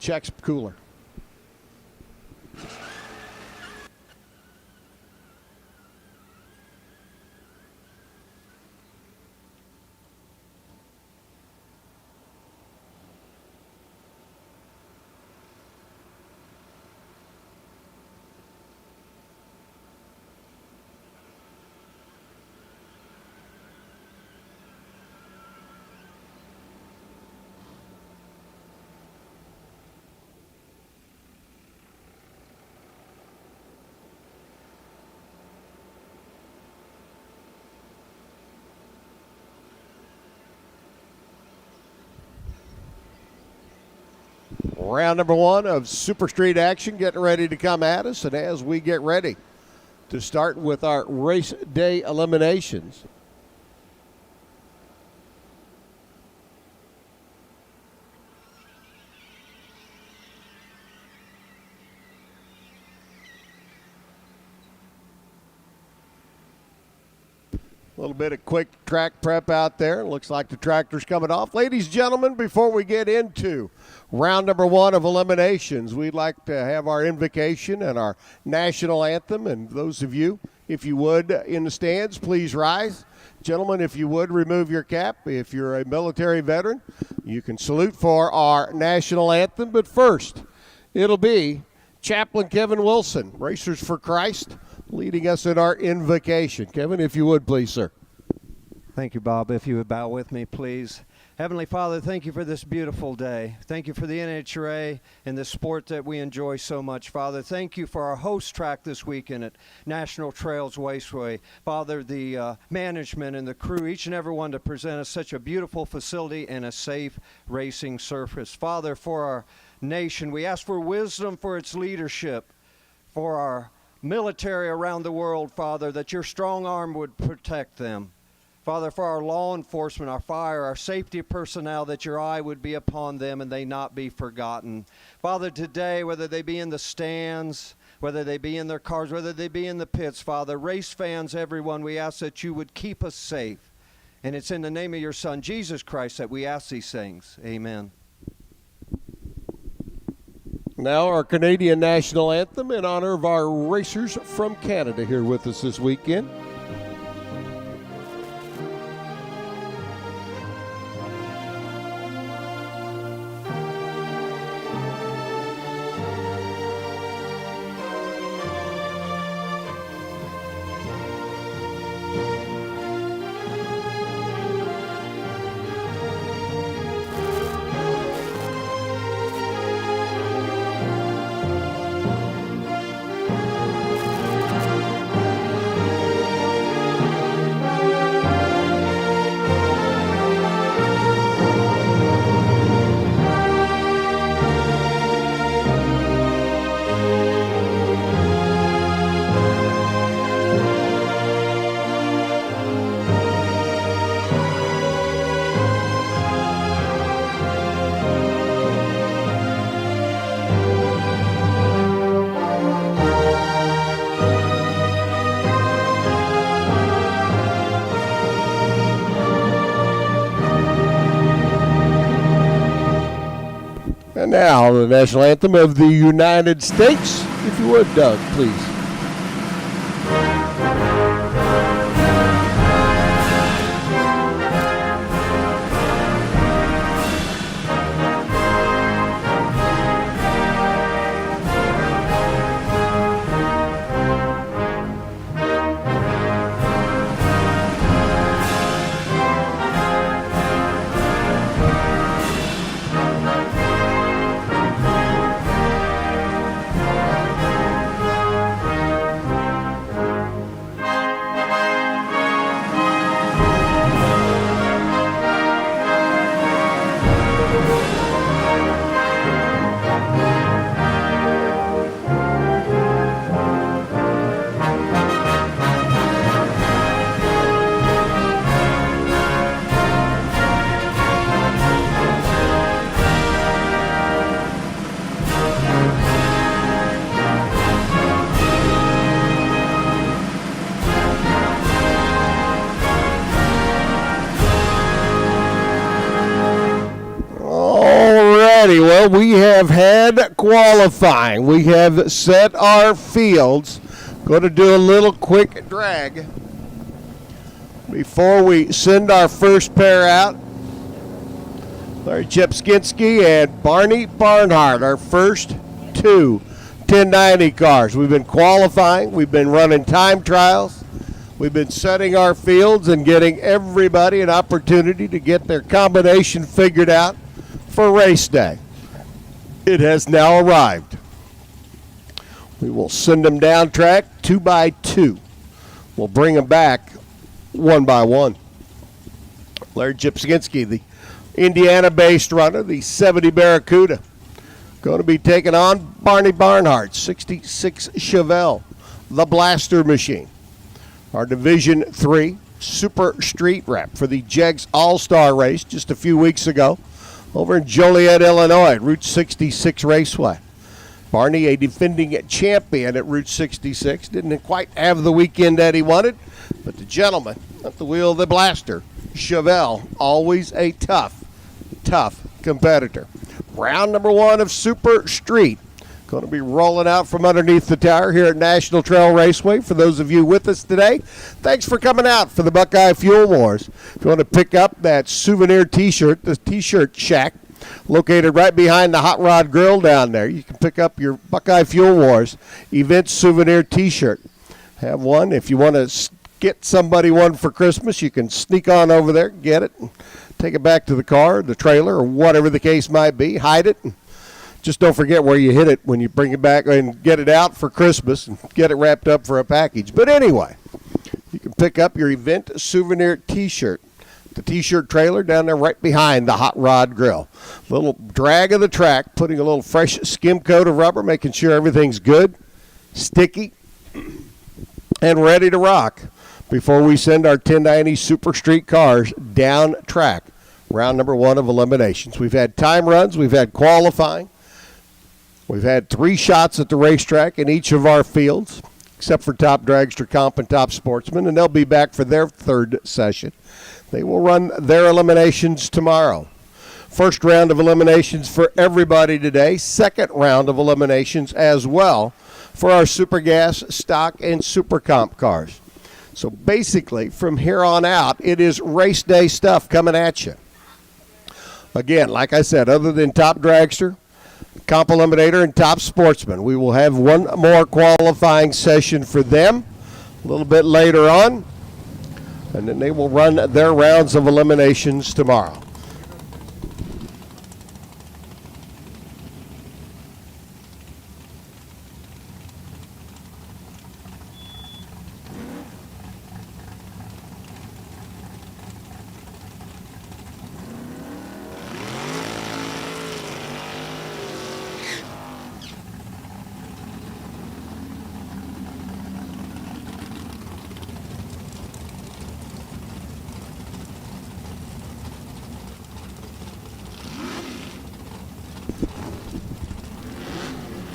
checks cooler. Round number one of Super Street action getting ready to come at us. And as we get ready to start with our race day eliminations, a little bit of quick track prep out there. Looks like the tractor's coming off. Ladies and gentlemen, before we get into round number one of eliminations, we'd like to have our invocation and our national anthem. And those of you, if you would, in the stands, please rise. Gentlemen, if you would, remove your cap. If you're a military veteran, you can salute for our national anthem. But first, it'll be Chaplain Kevin Wilson, Racers for Christ, leading us in our invocation. Kevin, if you would, please, sir. Thank you, Bob. If you would bow with me, please. Heavenly Father, thank you for this beautiful day. Thank you for the NHRA and the sport that we enjoy so much. Father, thank you for our host track this weekend at National Trails Raceway. Father, the management and the crew, each and every one to present us such a beautiful facility and a safe racing surface. Father, for our nation, we ask for wisdom for its leadership, for our military around the world, Father, that your strong arm would protect them. Father, for our law enforcement, our fire, our safety personnel, that your eye would be upon them and they not be forgotten. Father, today, whether they be in the stands, whether they be in their cars, whether they be in the pits, Father, race fans, everyone, we ask that you would keep us safe. And it's in the name of your Son, Jesus Christ, that we ask these things. Amen. Now our Canadian national anthem in honor of our racers from Canada here with us this weekend. And now the national anthem of the United States. If you would, Doug, please. Well, we have had qualifying. We have set our fields. Going to do a little quick drag before we send our first pair out. Larry Chepskinski and Barney Barnhart, our first two 1090 cars. We've been qualifying. We've been running time trials. We've been setting our fields and getting everybody an opportunity to get their combination figured out for race day. It has now arrived. We will send them down track 2 by 2. We'll bring them back 1 by 1. Larry Chepskinski, the Indiana-based runner, the 70 Barracuda, going to be taking on Barney Barnhart, 66 Chevelle, the Blaster Machine. Our Division III Super Street Rep for the Jegs All-Star Race just a few weeks ago over in Joliet, Illinois, at Route 66 Raceway. Barney, a defending champion at Route 66, didn't quite have the weekend that he wanted, but the gentleman at the wheel of the Blaster, Chevelle, always a tough competitor. Round number 1 of Super Street. Going to be rolling out from underneath the tower here at National Trail Raceway. For those of you with us today, thanks for coming out for the Buckeye Fuel Wars. If you want to pick up that souvenir T-shirt, the T-shirt shack, located right behind the Hot Rod Grill down there, you can pick up your Buckeye Fuel Wars event souvenir T-shirt. Have one. If you want to get somebody one for Christmas, you can sneak on over there, get it, and take it back to the car, the trailer, or whatever the case might be. Hide it. And just don't forget where you hid it when you bring it back and get it out for Christmas and get it wrapped up for a package. But anyway, you can pick up your event souvenir T-shirt. The T-shirt trailer down there right behind the Hot Rod Grill. Little drag of the track, putting a little fresh skim coat of rubber, making sure everything's good, sticky, and ready to rock before we send our 1090 Super Street cars down track. Round number 1 of eliminations. We've had time runs. We've had qualifying. We've had 3 shots at the racetrack in each of our fields, except for Top Dragster Comp and Top Sportsman, and they'll be back for their 3rd session. They will run their eliminations tomorrow. First round of eliminations for everybody today. Second round of eliminations as well for our Super Gas, Stock, and Super Comp cars. So basically, from here on out, it is race day stuff coming at you. Again, like I said, other than Top Dragster, Comp Eliminator, and Top Sportsman, we will have one more qualifying session for them a little bit later on, and then they will run their rounds of eliminations tomorrow.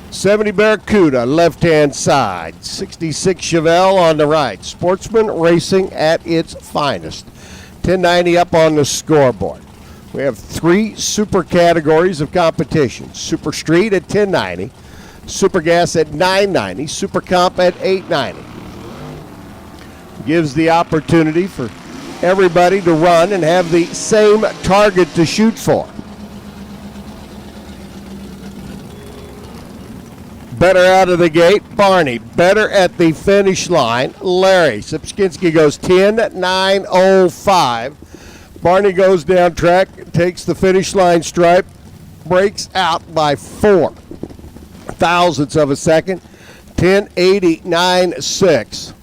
'70 Barracuda, left-hand side. 66 Chevelle on the right. Sportsman racing at its finest. 1090 up on the scoreboard. We have 3 super categories of competition. Super Street at 1090. Super Gas at 990. Super Comp at 890. Gives the opportunity for everybody to run and have the same target to shoot for. Better out of the gate, Barney. Better at the finish line, Larry. Chepskinski goes 10.905. Barney goes down track, takes the finish line stripe, breaks out by 4 thousandths of a second, 10.89.6.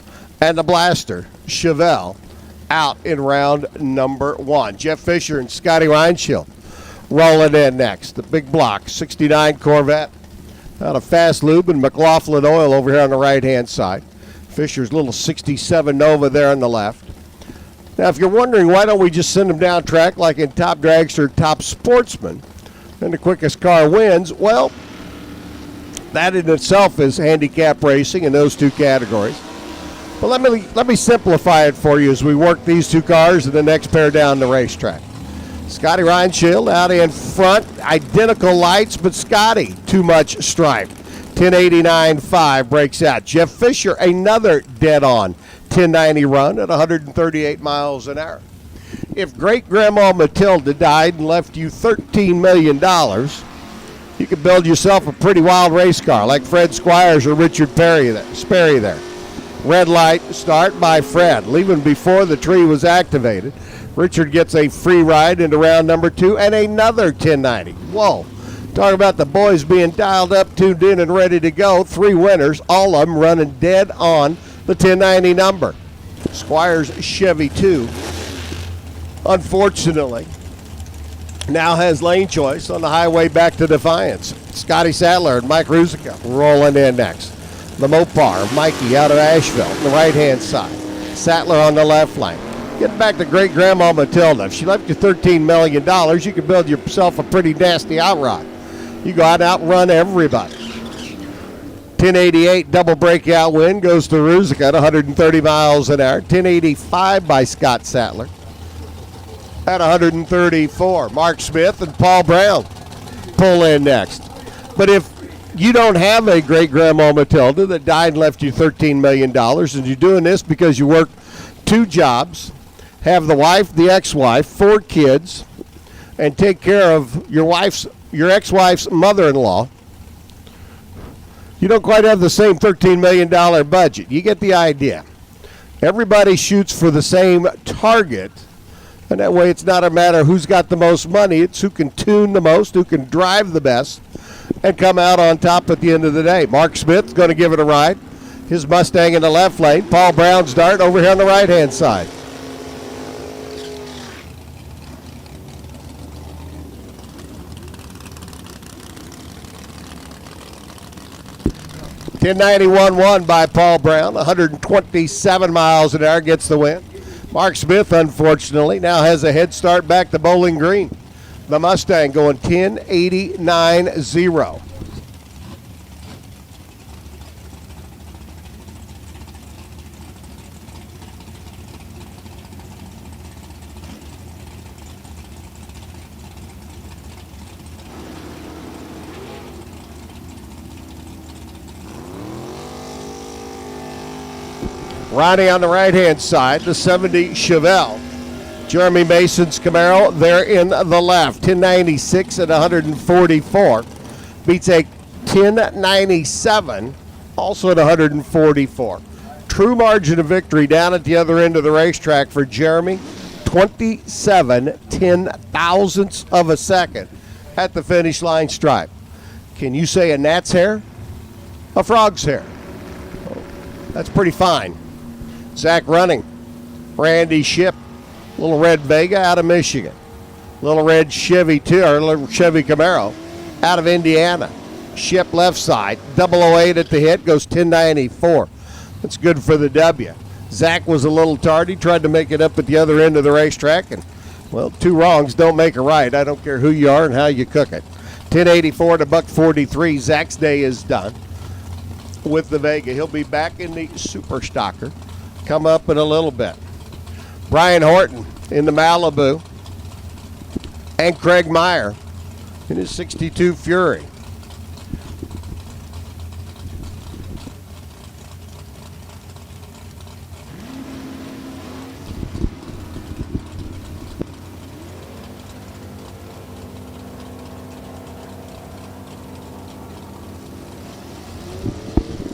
And the Blaster, Chevelle, out in round number 1. Jeff Fisher and Scotty Reinschild rolling in next. The big block, 69 Corvette. Out of Fast Lube and McLaughlin Oil over here on the right-hand side. Fisher's little 67 Nova there on the left. Now, if you're wondering why don't we just send them down track like in Top Dragster, Top Sportsman, and the quickest car wins, well, that in itself is handicap racing in those 2 categories. But let me simplify it for you as we work these 2 cars and the next pair down the racetrack. Scotty Reinschild out in front. Identical lights, but Scotty too much stripe. 1089.5 breaks out. Jeff Fisher, another dead-on 1090 run at 138 miles an hour. If great-grandma Matilda died and left you $13 million, you could build yourself a pretty wild race car like Fred Squires or Richard Sperry there. Red light start by Fred, leaving before the tree was activated. Richard gets a free ride into round number 2 and another 1090. Whoa. Talk about the boys being dialed up, tuned in, and ready to go. 3 winners, all of them running dead on the 1090 number. Squires Chevy 2, unfortunately, now has lane choice on the highway back to Defiance. Scotty Sattler and Mike Ruzica rolling in next. The Mopar, Mikey out of Asheville, on the right-hand side. Sattler on the left lane. Getting back to great-grandma Matilda. If she left you $13 million, you could build yourself a pretty nasty outrod. You go out and outrun everybody. 1088 double breakout win goes to Ruzica at 130 miles an hour. 1085 by Scott Sattler at 134. Mark Smith and Paul Brown pull in next. But if you don't have a great-grandma Matilda that died and left you $13 million, and you're doing this because you work 2 jobs, have the wife, the ex-wife, 4 kids, and take care of your ex-wife's mother-in-law, you don't quite have the same $13 million budget. You get the idea. Everybody shoots for the same target, and that way it's not a matter of who's got the most money. It's who can tune the most, who can drive the best, and come out on top at the end of the day. Mark Smith's going to give it a ride. His Mustang in the left lane. Paul Brown's dart over here on the right-hand side. .1091 by Paul Brown, 127 miles an hour, gets the win. Mark Smith, unfortunately, now has a head start back to Bowling Green. The Mustang going 1089.0. Ronnie on the right-hand side, the 70 Chevelle. Jeremy Mason's Camaro there in the left. 1096 at 144. Beats a 1097, also at 144. True margin of victory down at the other end of the racetrack for Jeremy. 27 ten-thousandths of a second at the finish line stripe. Can you say a gnat's hair? A frog's hair. That's pretty fine. Zach Running, Randy Ship, little red Vega out of Michigan, little red Chevy little Chevy Camaro out of Indiana. Ship left side, 008 at the hit, goes 1094. That's good for the W. Zach was a little tardy, tried to make it up at the other end of the racetrack, and, well, 2 wrongs don't make a right. I don't care who you are and how you cook it. 1084 to $143. Zach's day is done with the Vega. He'll be back in the Super Stocker. Come up in a little bit. Brian Horton in the Malibu, and Craig Meyer in his 62 Fury.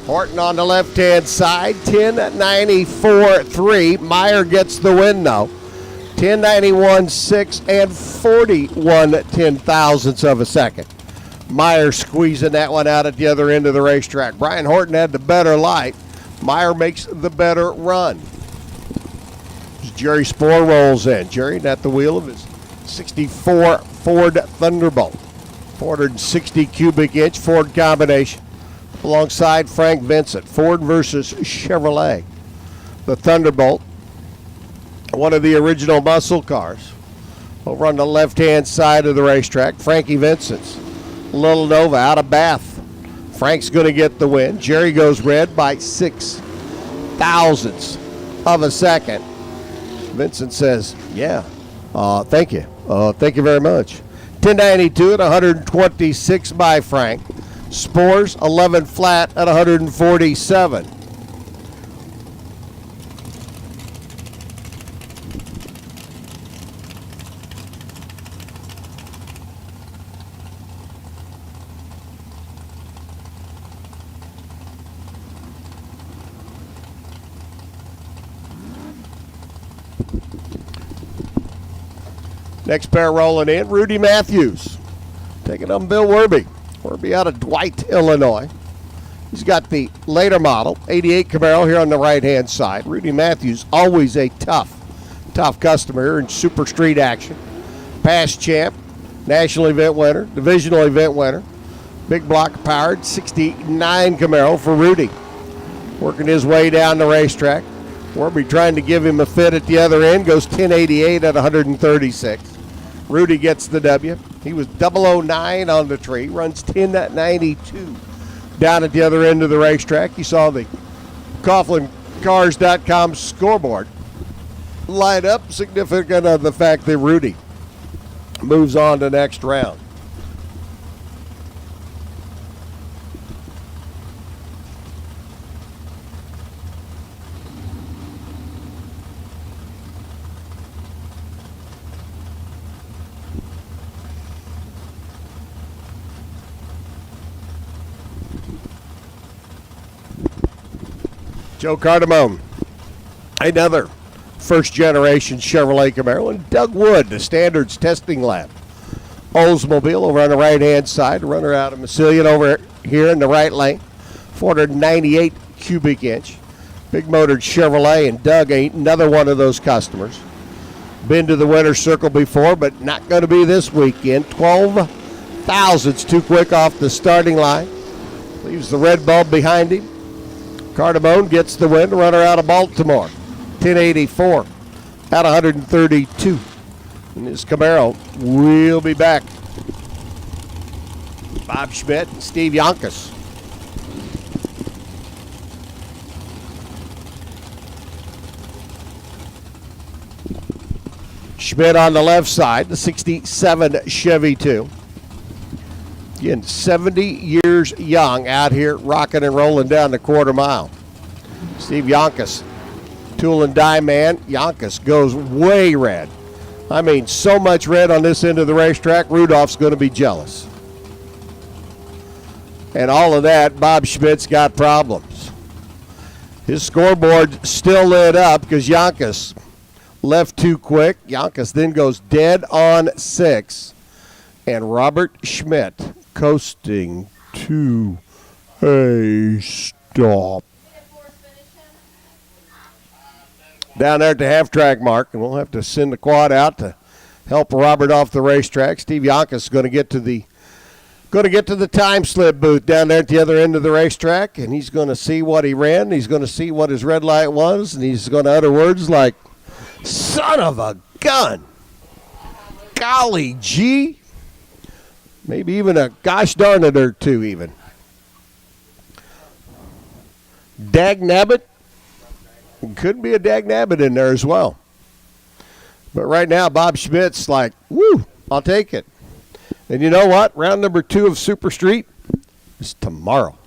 Horton on the left-hand side, 1094.3. Meyer gets the win, though. 1091.6 and 41 ten-thousandths of a second. Meyer squeezing that one out at the other end of the racetrack. Brian Horton had the better light. Meyer makes the better run. Jerry Spoor rolls in. Jerry at the wheel of his 64 Ford Thunderbolt. 460 cubic inch Ford combination. Alongside Frank Vincent, Ford versus Chevrolet. The Thunderbolt, one of the original muscle cars. Over on the left-hand side of the racetrack, Frankie Vincent's Little Nova out of Bath. Frank's going to get the win. Jerry goes red by 6 thousandths of a second. Vincent says, yeah, thank you. Thank you very much. 1092 at 126 by Frank. Spores 11 flat at 147. Next pair rolling in, Rudy Matthews. Taking on Bill Werby. Werby out of Dwight, Illinois. He's got the later model, 88 Camaro here on the right-hand side. Rudy Matthews, always a tough customer here in super street action. Past champ, national event winner, divisional event winner. Big block powered, 69 Camaro for Rudy. Working his way down the racetrack. Werby trying to give him a fit at the other end, goes 1088 at 136. Rudy gets the W. He was 009 on the tree, runs 1092 down at the other end of the racetrack. You saw the CoughlinCars.com scoreboard light up, significant of the fact that Rudy moves on to next round. Joe Cardamone, another first-generation Chevrolet Camaro, and Doug Wood, the Standards Testing Lab. Oldsmobile over on the right-hand side, runner out of Massillon over here in the right lane, 498 cubic inch. Big-motored Chevrolet, and Doug ain't another one of those customers. Been to the winner's circle before, but not going to be this weekend. 12 thousandths too quick off the starting line. Leaves the red bulb behind him. Cardamone gets the win, runner out of Baltimore. 1084 at 132. And his Camaro will be back. Bob Schmidt and Steve Yonkis. Schmidt on the left side, the 67 Chevy 2. Again, 70 years young out here rocking and rolling down the quarter mile. Steve Yonkis, tool and die man. Yonkis goes way red. I mean, so much red on this end of the racetrack, Rudolph's going to be jealous. And all of that, Bob Schmidt's got problems. His scoreboard still lit up because Yonkis left too quick. Yonkis then goes dead on 6. And Robert Schmidt coasting to a stop. Down there at the half-track mark, and we'll have to send the quad out to help Robert off the racetrack. Steve Yonkis is going to get to the time slip booth down there at the other end of the racetrack, and he's going to see what he ran. He's going to see what his red light was, and he's going to utter words like, "Son of a gun! Golly gee!" Maybe even a gosh darn it or two even. Dag nabbit. Could be a dag nabbit in there as well. But right now, Bob Schmidt's like, woo, I'll take it. And you know what? Round number 2 of Super Street is tomorrow.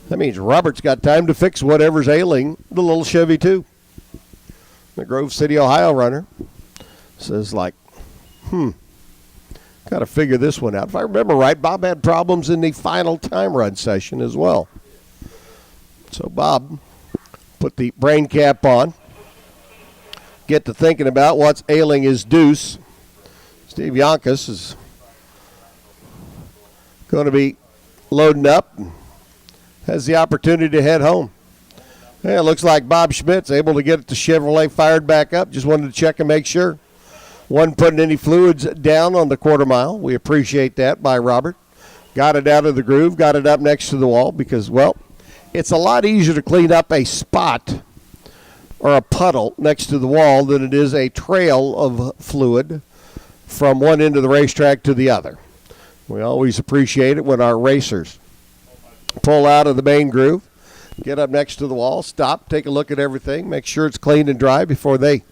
That means Robert's got time to fix whatever's ailing the little Chevy 2. The Grove City, Ohio runner says like, got to figure this one out. If I remember right, Bob had problems in the final time run session as well. So Bob put the brain cap on, get to thinking about what's ailing his deuce. Steve Yonkis is going to be loading up and has the opportunity to head home. Yeah, it looks like Bob Schmidt's able to get the Chevrolet fired back up. Just wanted to check and make sure. Wasn't putting any fluids down on the quarter mile. We appreciate that by Robert. Got it out of the groove, got it up next to the wall because, well, it's a lot easier to clean up a spot or a puddle next to the wall than it is a trail of fluid from one end of the racetrack to the other. We always appreciate it when our racers pull out of the main groove, get up next to the wall, stop, take a look at everything, make sure it's clean and dry before they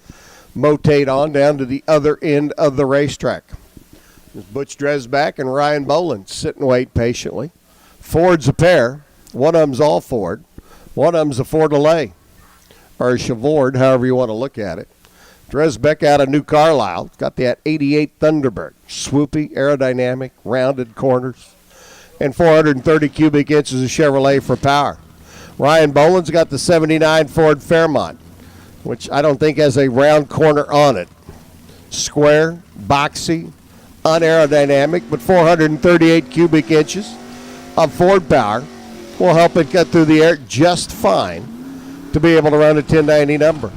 motate on down to the other end of the racetrack. There's Butch Dresbach and Ryan Boland sit and wait patiently. Ford's a pair. One of them's all Ford. One of them's a Ford Delay, or a Chevord, however you want to look at it. Dresbach out of New Carlisle. Got that 88 Thunderbird. Swoopy, aerodynamic, rounded corners, and 430 cubic inches of Chevrolet for power. Ryan Boland's got the 79 Ford Fairmont, which I don't think has a round corner on it. Square, boxy, unaerodynamic, but 438 cubic inches of Ford power will help it get through the air just fine to be able to run a 1090 number.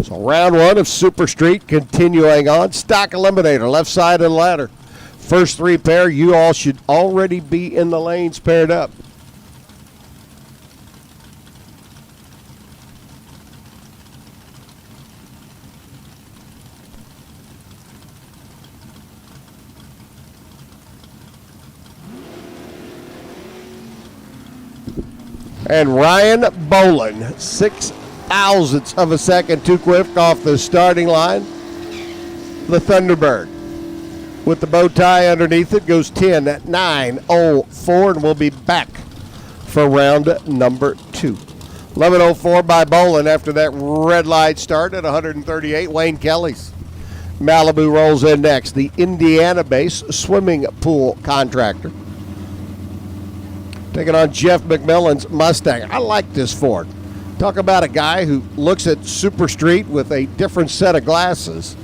So round one of Super Street continuing on. Stock eliminator, left side of the ladder. First three pair, you all should already be in the lanes paired up. And Ryan Boland, 6 thousandths of a second too quick off the starting line. The Thunderbird with the bow tie underneath it goes 10.904, and we'll be back for round number 2. 11.04 by Boland after that red light start at 138. Wayne Kelly's Malibu rolls in next. The Indiana-based swimming pool contractor taking on Jeff McMillan's Mustang. I like this Ford. Talk about a guy who looks at Super Street with a different set of glasses.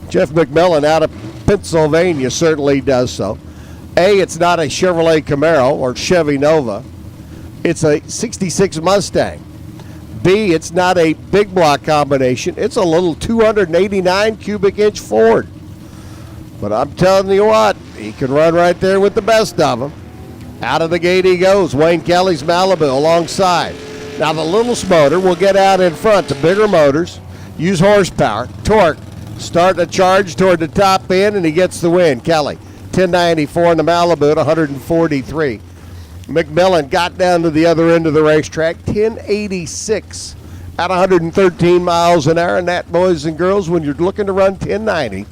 Jeff McMillan out of Pennsylvania certainly does so. A, it's not a Chevrolet Camaro or Chevy Nova. It's a 66 Mustang. B, it's not a big block combination. It's a little 289 cubic inch Ford. But I'm telling you what, he can run right there with the best of them. Out of the gate he goes. Wayne Kelly's Malibu alongside. Now the little motor will get out in front to bigger motors, use horsepower, torque, start a charge toward the top end, and he gets the win. Kelly, 1094 in the Malibu at 143. McMillan got down to the other end of the racetrack, 1086 at 113 miles an hour, and that, boys and girls, when you're looking to run 1090,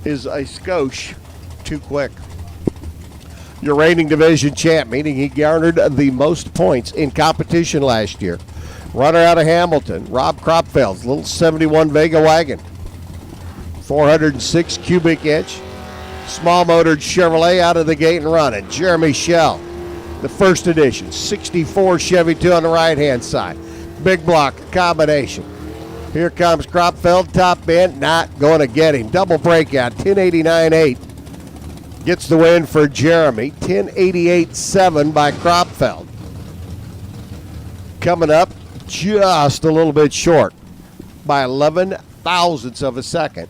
is a skosh too quick. Your reigning division champ, meaning he garnered the most points in competition last year. Runner out of Hamilton, Rob Kropfeld's little 71 Vega wagon. 406 cubic inch. Small motored Chevrolet out of the gate and running. Jeremy Schell, the first edition. 64 Chevy 2 on the right-hand side. Big block combination. Here comes Kropfeld, top end, not going to get him. Double breakout, 1089.8. Gets the win for Jeremy, 1088.7 by Kropfeld. Coming up just a little bit short by 11 thousandths of a second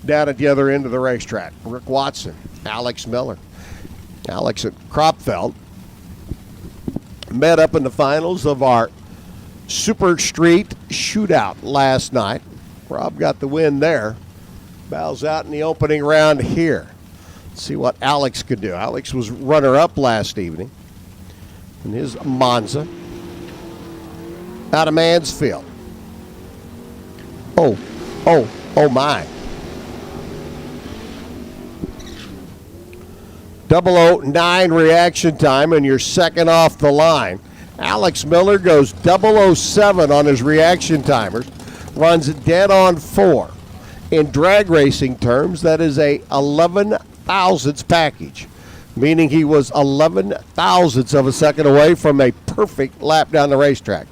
down at the other end of the racetrack. Rick Watson, Alex Miller. Alex and Kropfeld met up in the finals of our Super Street Shootout last night. Rob got the win there. Bows out in the opening round here. See what Alex could do. Alex was runner-up last evening in his Monza out of Mansfield. Oh my. 009 reaction time, and you're second off the line. Alex Miller goes 007 on his reaction timers, runs dead on 4. In drag racing terms, that is a 11 thousandths package, meaning he was 11 thousandths of a second away from a perfect lap down the racetrack.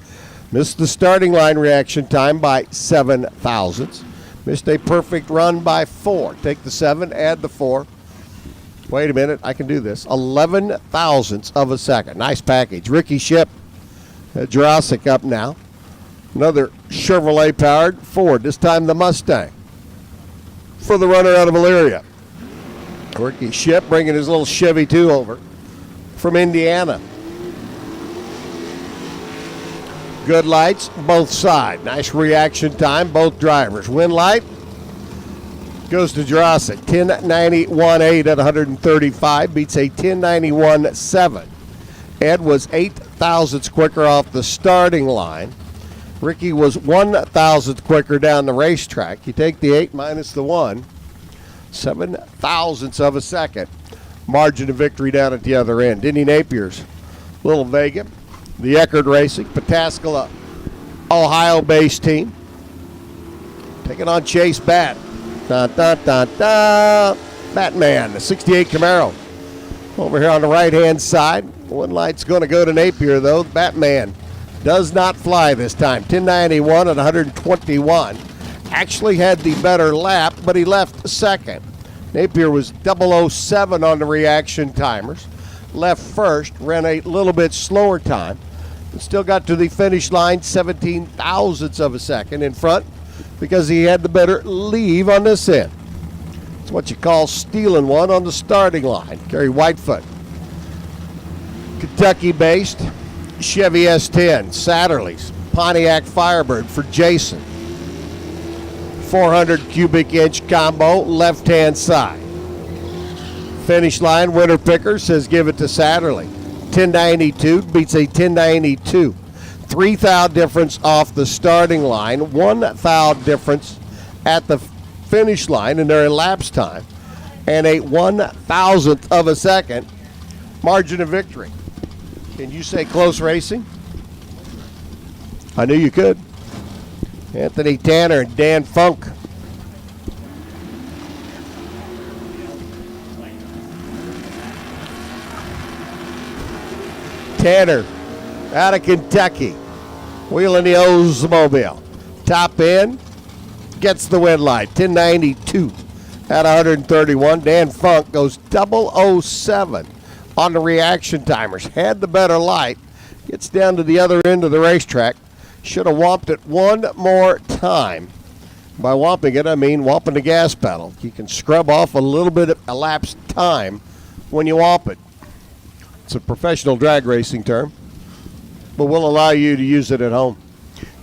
Missed the starting line reaction time by 7 thousandths. Missed a perfect run by 4. Take the 7, add the 4. Wait a minute, I can do this. 11 thousandths of a second. Nice package. Ricky Ship, Jurassic up now. Another Chevrolet powered Ford, this time the Mustang. For the runner out of Elyria. Ricky Ship bringing his little Chevy 2 over. from Indiana. Good lights, both sides. Nice reaction time, both drivers. Win light goes to Jurassic. 10.91.8 at 135, beats a 10.91.7. Ed was 8 thousandths quicker off the starting line. Ricky was 1 thousandth quicker down the racetrack. You take the 8 minus the 1, 7 thousandths of a second. Margin of victory down at the other end. Denny Napier's Little Vega, the Eckerd Racing, Pataskala, Ohio-based team, taking on Chase Bat. Batman, the 68 Camaro. Over here on the right-hand side, one light's going to go to Napier, though. Batman does not fly this time. 10.91 at 121. Actually had the better lap, but he left second. Napier was 007 on the reaction timers. Left first, ran a little bit slower time, but still got to the finish line 17 thousandths of a second in front because he had the better leave on this end. It's what you call stealing one on the starting line. Gary Whitefoot, Kentucky-based Chevy S10, Satterley's Pontiac Firebird for Jason. 400 cubic inch combo, left-hand side. Finish line, winner picker says give it to Satterley. 10.92 beats a 10.92. 3 thou difference off the starting line, 1 thou difference at the finish line in their elapsed time, and a 1,000th of a second margin of victory. Can you say close racing? I knew you could. Anthony Tanner and Dan Funk. Tanner out of Kentucky, wheeling the Oldsmobile. Top end, gets the win light. 10.92 at 131. Dan Funk goes 007 on the reaction timers. Had the better light. Gets down to the other end of the racetrack. Should have whomped it one more time. By whomping it, I mean whomping the gas pedal. You can scrub off a little bit of elapsed time when you whomp it. It's a professional drag racing term, but we'll allow you to use it at home.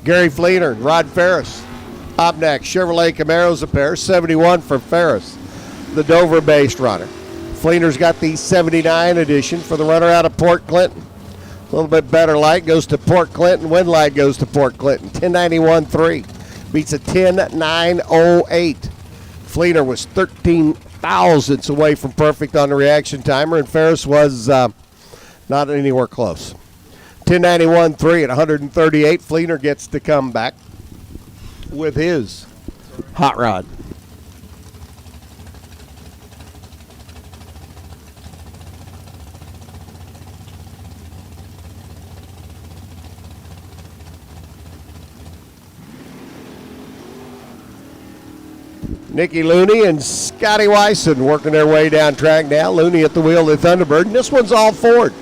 Gary Fleener and Rod Ferris. Up next, Chevrolet Camaro's a pair, 71 for Ferris, the Dover-based runner. Fleener's got the 79 edition for the runner out of Port Clinton. A little bit better light goes to Port Clinton. Wind light goes to Port Clinton. 10.91.3 beats a 10.908. Fleener was 13 thousandths away from perfect on the reaction timer, and Ferris was not anywhere close. 10.91.3 at 138. Fleener gets to come back with his hot rod. Nicky Looney and Scotty Wyson working their way down track now. Looney at the wheel of the Thunderbird. And this one's all Ford.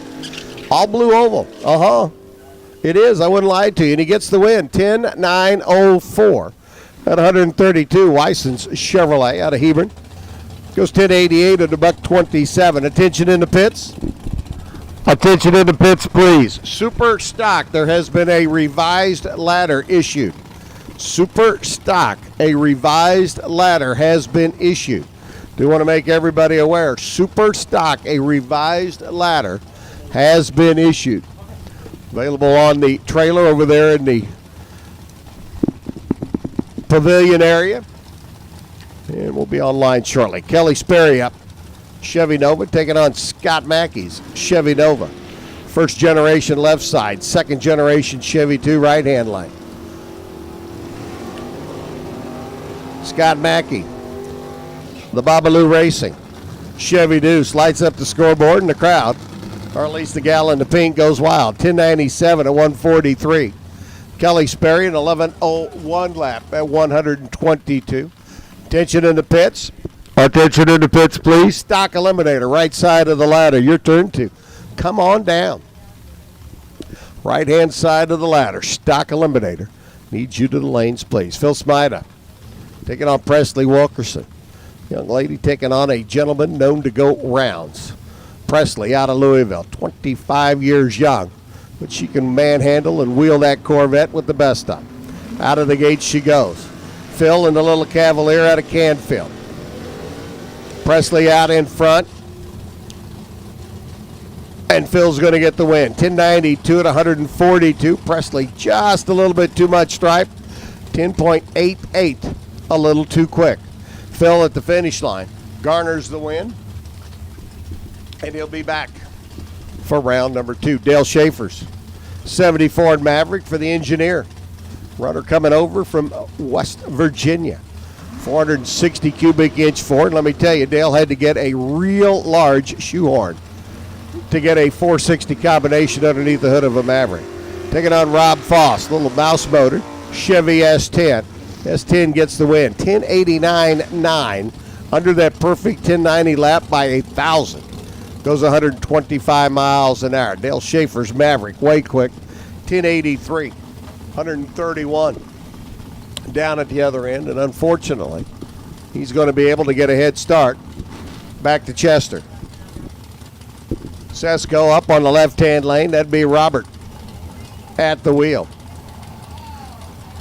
All blue oval. It is. I wouldn't lie to you. And he gets the win. 10.904 at 132. Wyson's Chevrolet out of Hebron. Goes 10.88 at $1.27. Attention in the pits. Attention in the pits, please. Super stock. There has been a revised ladder issued. Super stock, a revised ladder has been issued. Do want to make everybody aware, super stock, a revised ladder has been issued. Available on the trailer over there in the pavilion area. And we'll be online shortly. Kelly Sperry up, Chevy Nova, taking on Scott Mackey's Chevy Nova. First generation left side, second generation Chevy 2 right-hand line. Scott Mackey, the Babalu Racing, Chevy Deuce lights up the scoreboard and the crowd, or at least the gal in the pink, goes wild. 10.97 at 143. Kelly Sperry an 11.01 lap at 122. Attention in the pits. Attention in the pits, please. Stock eliminator, right side of the ladder. Your turn to come on down. Right-hand side of the ladder, stock eliminator. Needs you to the lanes, please. Phil Smida taking on Presley Wilkerson. Young lady taking on a gentleman known to go rounds. Presley out of Louisville, 25 years young, but she can manhandle and wheel that Corvette with the best of them. Out of the gate she goes. Phil and the little Cavalier out of Canfield. Presley out in front. And Phil's going to get the win. 1092 at 142. Presley just a little bit too much stripe. 10.88, a little too quick. Phil at the finish line garners the win. And he'll be back for round number 2. Dale Schaefer's 70 Ford Maverick for the engineer. Runner coming over from West Virginia. 460 cubic inch Ford. Let me tell you, Dale had to get a real large shoehorn to get a 460 combination underneath the hood of a Maverick. Taking on Rob Foss, little mouse motor, Chevy S10. S10 gets the win. 1089.9 under that perfect 1090 lap by 1,000. Goes 125 miles an hour. Dale Schaefer's Maverick, way quick. 1083, 131 down at the other end. And unfortunately, he's going to be able to get a head start back to Chester. Sesko up on the left-hand lane. That'd be Robert at the wheel.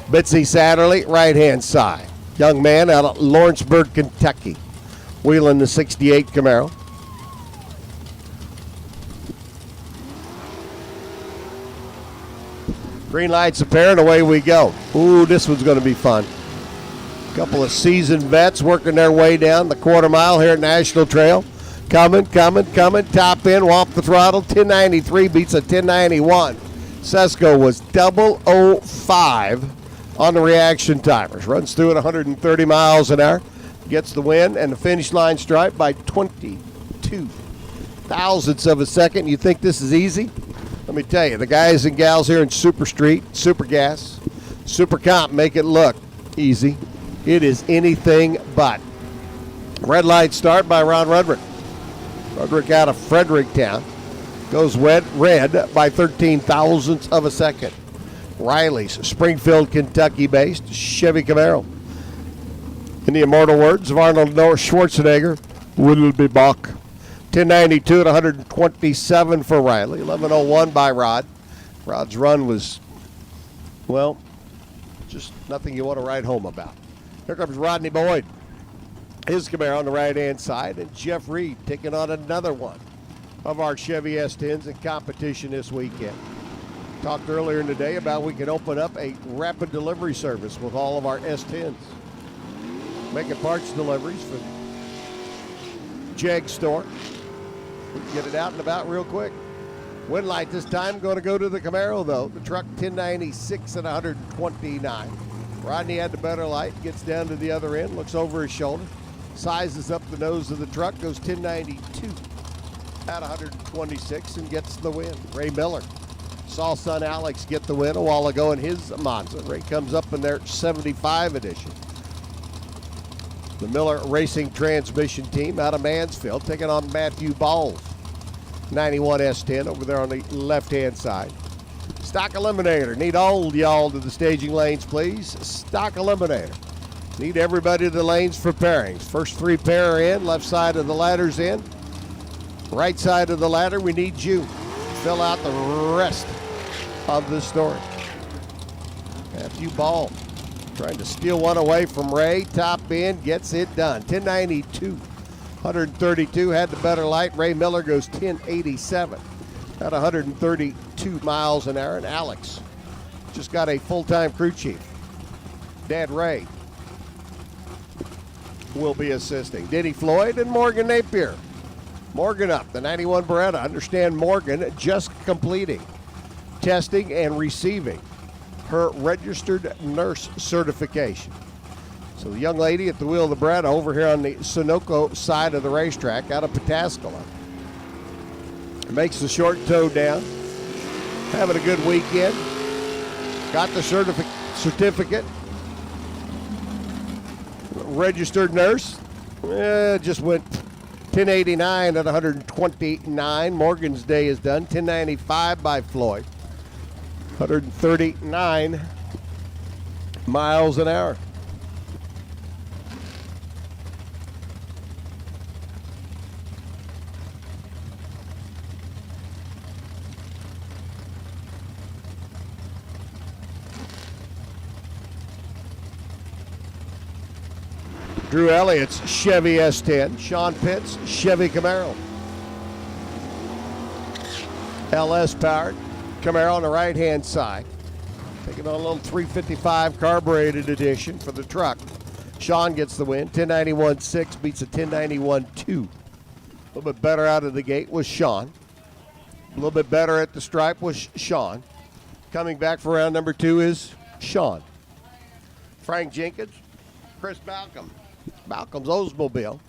Bitsy Satterley, right-hand side. Young man out of Lawrenceburg, Kentucky. Wheeling the 68 Camaro. Green lights apparent, away we go. Ooh, this one's going to be fun. A couple of seasoned vets working their way down the quarter mile here at National Trail. Coming, top end, womp the throttle. 1093 beats a 1091. Sesko was 005 on the reaction timers. Runs through at 130 miles an hour. Gets the win and the finish line stripe by 22 thousandths of a second. You think this is easy? Let me tell you, the guys and gals here in Super Street, Super Gas, Super Comp make it look easy. It is anything but. Red light start by Ron Rudrick. Rudrick out of Fredericktown. Goes red by 13 thousandths of a second. Riley's Springfield, Kentucky-based Chevy Camaro. In the immortal words of Arnold Schwarzenegger, will be back. 1092 at 127 for Riley. 1101 by Rod. Rod's run was, well, just nothing you want to write home about. Here comes Rodney Boyd. His Camaro on the right-hand side. And Jeff Reed taking on another one of our Chevy S10s in competition this weekend. Talked earlier in the day about we can open up a rapid delivery service with all of our S10s. Making parts deliveries for the Jag store. We can get it out and about real quick. Wind light this time going to go to the Camaro, though. The truck 1096 and 129. Rodney had the better light, gets down to the other end, looks over his shoulder, sizes up the nose of the truck, goes 1092 at 126 and gets the win. Ray Miller saw son Alex get the win a while ago in his Monza. Ray comes up in their 75 edition. The Miller Racing Transmission Team out of Mansfield taking on Matthew Ball's 91 S10 over there on the left-hand side. Stock Eliminator. Need all y'all to the staging lanes, please. Stock Eliminator. Need everybody to the lanes for pairings. First 3 pair are in. Left side of the ladder's in. Right side of the ladder, we need you. Fill out the rest of the story. Matthew Ball trying to steal one away from Ray. Top end, gets it done. 1092, 132, had the better light. Ray Miller goes 1087 at 132 miles an hour. And Alex just got a full-time crew chief. Dad Ray will be assisting. Denny Floyd and Morgan Napier. Morgan up, the 91 Beretta. Understand Morgan just completing testing and receiving her registered nurse certification. So the young lady at the wheel of the Beretta over here on the Sunoco side of the racetrack out of Pataskala makes the short toe down. Having a good weekend. Got the certificate. Registered nurse. Just went 1089 at 129. Morgan's day is done. 1095 by Floyd. 139 miles an hour. Drew Elliott's Chevy S10. Sean Pitt's Chevy Camaro. LS powered Camaro on the right-hand side. Taking on a little 355 carbureted edition for the truck. Sean gets the win. 1091.6 beats a 1091.2. A little bit better out of the gate was Sean. A little bit better at the stripe was Sean. Coming back for round number 2 is Sean. Frank Jenkins, Chris Malcolm. Malcolm's Oldsmobile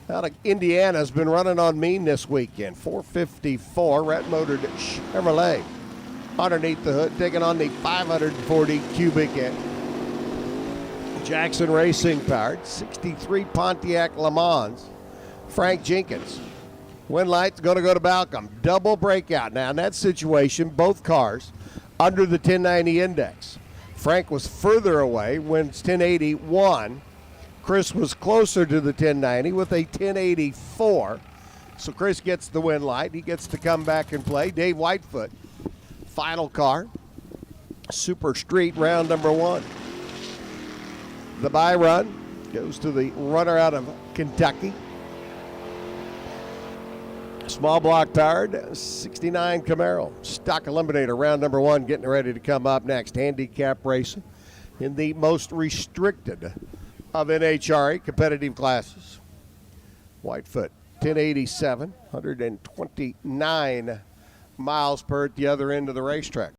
out of Indiana has been running on mean this weekend. 454 rat motored Chevrolet. Underneath the hood, taking on the 540 cubic end. Jackson Racing powered 63 Pontiac Le Mans. Frank Jenkins. Win light's going to go to Malcolm. Double breakout. Now in that situation, both cars under the 1090 index. Frank was further away when 1080 won. Chris was closer to the 1090 with a 1084. So Chris gets the win light. He gets to come back and play. Dave Whitefoot, final car. Super Street round number 1. The bye run goes to the runner out of Kentucky. Small block powered 69 Camaro. Stock Eliminator round number 1 getting ready to come up next. Handicap racing in the most restricted of NHRA competitive classes. Whitefoot 1087, 129 miles per at the other end of the racetrack.